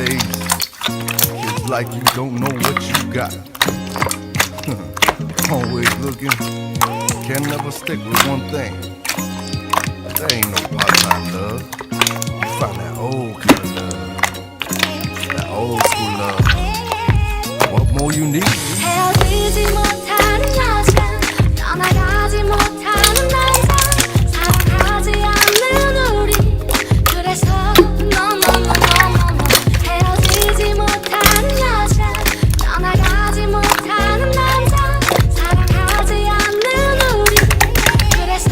Nowadays, it's like you don't know what you got. Always looking, can never stick with one thing. There ain't no part-time love. You find that old kind of love, that old school love. What more you need? 헤어지지 못하는 여자, 떠나가지 못하는 남자, 사랑하지 않는 우리. 그래서 헤어지지 못하는 여자, 떠나가지 못하는 남자, 사랑하지 않는 우리. 그래서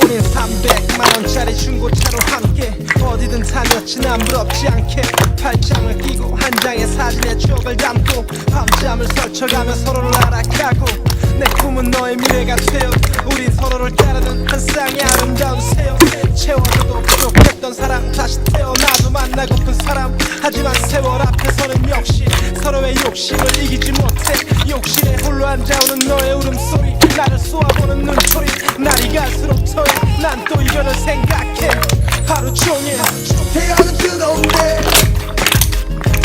우린 300만원짜리 중고차로 함께 어디든 다녔지 난 부럽지 않게 팔짱을 끼고 한 장의 사진에 추억을 담고 밤잠을 설쳐가며 서로를 알아가고 내 꿈은 너의 미래가 되어 우린 서로를 따르는 한 쌍의 아름다운 새요 채워줘도 부족했던 사람 다시 태어나도 만나고픈 사람 하지만 세월 앞에서는 역시 서로의 욕심을 이기지 못해 욕실에 홀로 앉아오는 너의 울음소리 나를 쏘아보는 눈초리 날이 갈수록 더해 난 또 이별을 생각해 하루 종일 태양은 뜨거운데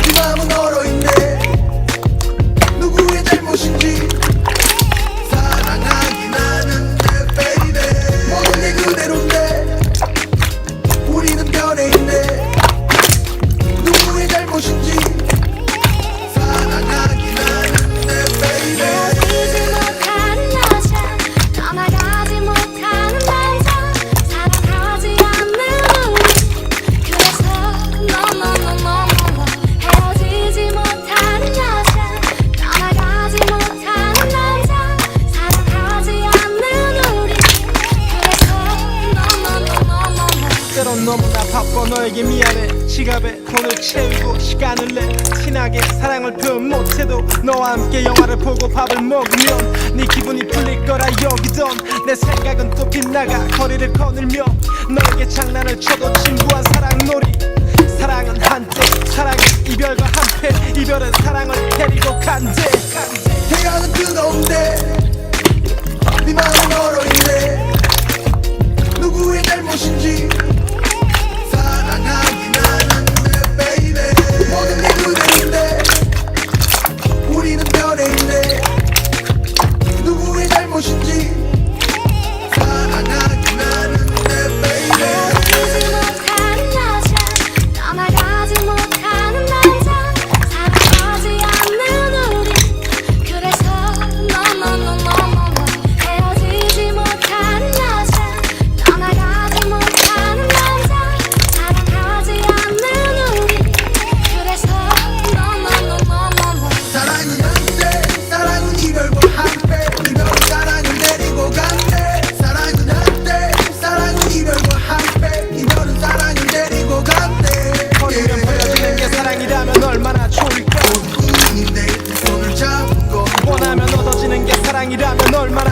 네 마음은 얼어있네 누구의 잘못인지 사랑하긴 하는데 baby 모든 게 그대로인데 우리는 변해있네 누구의 잘못인지 사랑하긴 하는데 baby 헤어지지 못하는 여자, 떠나가지 못하는 남자, 사랑하지 않는 우리. 그래서 헤어지지 못하는 여자, 떠나가지 못하는 남자, 사랑하지 않는 우리. 그래서 때론 너무나 바빠 너에게 미안해 지갑에 돈을 채우고 시간을 내 티나게 사랑을 표현 못해도 너와 함께 영화를 보고 밥을 먹으면 네 기분이 풀릴 거라 여기던 내 생각은 또 빗나가 거리를 거닐며 너에게 장난을 쳐도 진부한 사랑놀이 사랑은 한때 사랑은 이별과 한패 이별은 사랑을 데리고 간대 태양은 뜨거운데 네 마음은 얼어있네